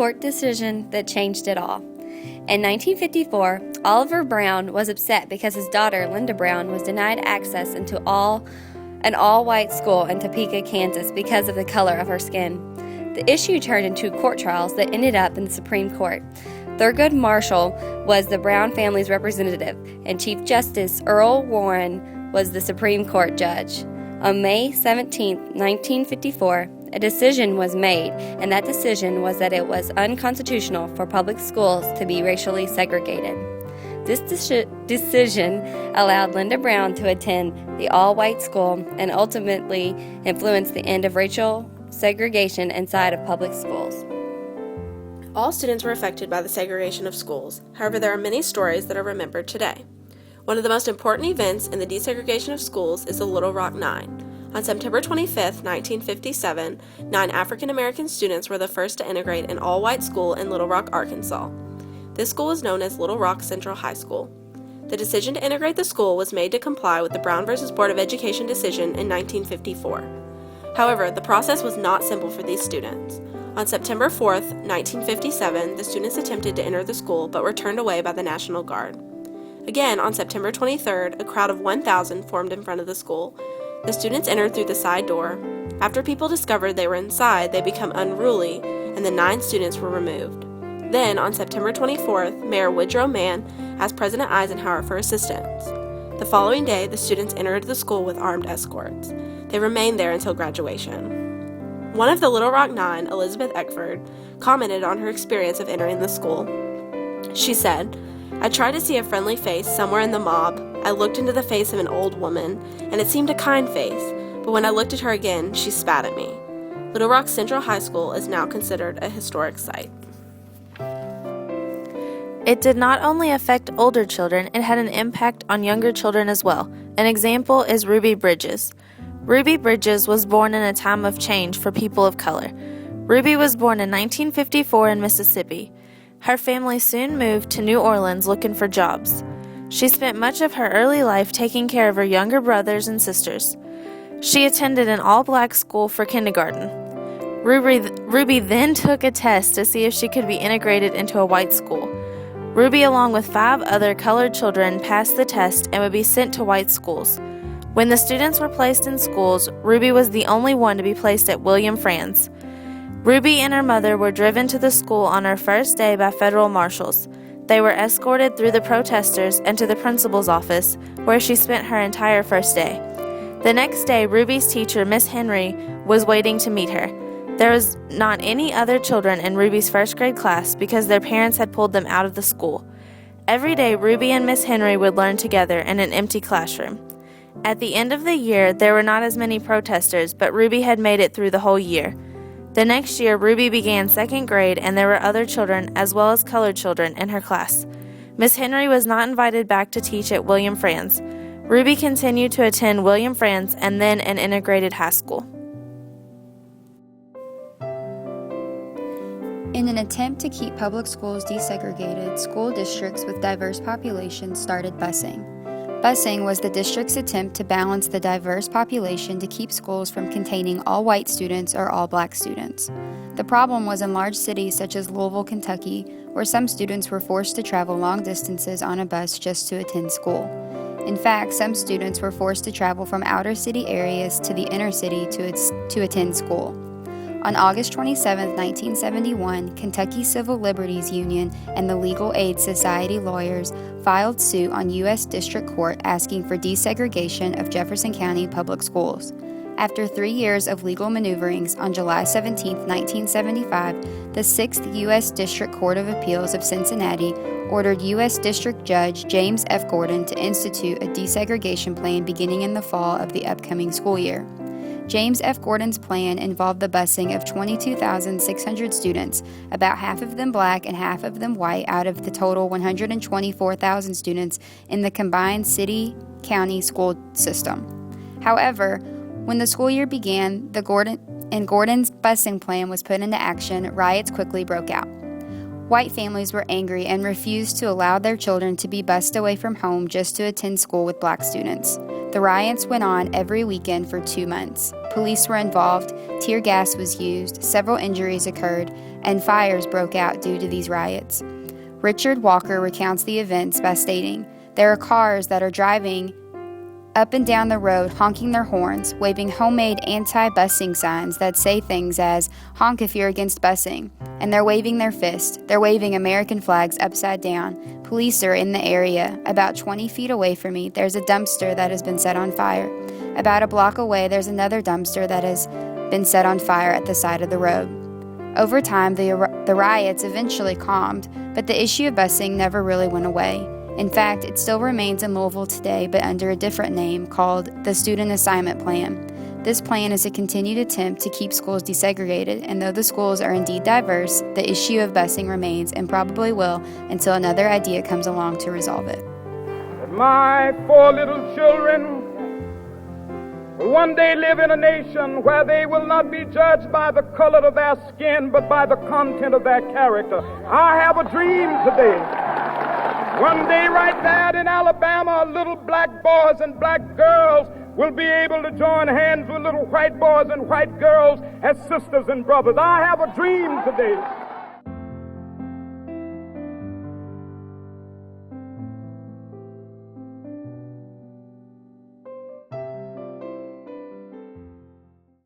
court decision that changed it all. In 1954, Oliver Brown was upset because his daughter, Linda Brown, was denied access into an all-white school in Topeka, Kansas because of the color of her skin. The issue turned into court trials that ended up in the Supreme Court. Thurgood Marshall was the Brown family's representative, and Chief Justice Earl Warren was the Supreme Court judge. On May 17, 1954, a decision was made, and that decision was that it was unconstitutional for public schools to be racially segregated. This decision allowed Linda Brown to attend the all-white school and ultimately influenced the end of racial segregation inside of public schools. All students were affected by the segregation of schools. However, there are many stories that are remembered today. One of the most important events in the desegregation of schools is the Little Rock Nine. On September 25, 1957, 9 African American students were the first to integrate an all-white school in Little Rock, Arkansas. This school is known as Little Rock Central High School. The decision to integrate the school was made to comply with the Brown v. Board of Education decision in 1954. However, the process was not simple for these students. On September 4, 1957, the students attempted to enter the school but were turned away by the National Guard. Again, on September 23rd, a crowd of 1,000 formed in front of the school. The students entered through the side door. After people discovered they were inside, they became unruly, and the 9 students were removed. Then, on September 24th, Mayor Woodrow Mann asked President Eisenhower for assistance. The following day, the students entered the school with armed escorts. They remained there until graduation. One of the Little Rock Nine, Elizabeth Eckford, commented on her experience of entering the school. She said, "I tried to see a friendly face somewhere in the mob. I looked into the face of an old woman, and it seemed a kind face, but when I looked at her again, she spat at me." Little Rock Central High School is now considered a historic site. It did not only affect older children, it had an impact on younger children as well. An example is Ruby Bridges. Ruby Bridges was born in a time of change for people of color. Ruby was born in 1954 in Mississippi. Her family soon moved to New Orleans looking for jobs. She spent much of her early life taking care of her younger brothers and sisters. She attended an all-black school for kindergarten. Ruby then took a test to see if she could be integrated into a white school. Ruby, along with 5 other colored children, passed the test and would be sent to white schools. When the students were placed in schools, Ruby was the only one to be placed at William Franz. Ruby and her mother were driven to the school on her first day by federal marshals. They were escorted through the protesters and to the principal's office, where she spent her entire first day. The next day, Ruby's teacher, Miss Henry, was waiting to meet her. There was not any other children in Ruby's first grade class because their parents had pulled them out of the school. Every day, Ruby and Miss Henry would learn together in an empty classroom. At the end of the year, there were not as many protesters, but Ruby had made it through the whole year. The next year, Ruby began second grade, and there were other children, as well as colored children, in her class. Miss Henry was not invited back to teach at William Franz. Ruby continued to attend William Franz and then an integrated high school. In an attempt to keep public schools desegregated, school districts with diverse populations started busing. Busing was the district's attempt to balance the diverse population to keep schools from containing all white students or all black students. The problem was in large cities such as Louisville, Kentucky, where some students were forced to travel long distances on a bus just to attend school. In fact, some students were forced to travel from outer city areas to the inner city to attend school. On August 27, 1971, Kentucky Civil Liberties Union and the Legal Aid Society lawyers filed suit on U.S. District Court asking for desegregation of Jefferson County public schools. After 3 years of legal maneuverings, on July 17, 1975, the 6th U.S. District Court of Appeals of Cincinnati ordered U.S. District Judge James F. Gordon to institute a desegregation plan beginning in the fall of the upcoming school year. James F. Gordon's plan involved the busing of 22,600 students, about half of them black and half of them white, out of the total 124,000 students in the combined city-county school system. However, when the school year began, Gordon's busing plan was put into action, riots quickly broke out. White families were angry and refused to allow their children to be bused away from home just to attend school with black students. The riots went on every weekend for 2 months. Police were involved, tear gas was used, several injuries occurred, and fires broke out due to these riots. Richard Walker recounts the events by stating, "There are cars that are driving up and down the road honking their horns, waving homemade anti-busing signs that say things as, 'Honk if you're against busing,' and they're waving their fist. They're waving American flags upside down. Police are in the area. About 20 feet away from me, there's a dumpster that has been set on fire. About a block away, there's another dumpster that has been set on fire at the side of the road." Over time, the riots eventually calmed, but the issue of busing never really went away. In fact, it still remains in Louisville today, but under a different name called the Student Assignment Plan. This plan is a continued attempt to keep schools desegregated, and though the schools are indeed diverse, the issue of busing remains and probably will until another idea comes along to resolve it. My 4 little children will one day live in a nation where they will not be judged by the color of their skin, but by the content of their character. I have a dream today. One day right there in Alabama, little black boys and black girls will be able to join hands with little white boys and white girls as sisters and brothers. I have a dream today.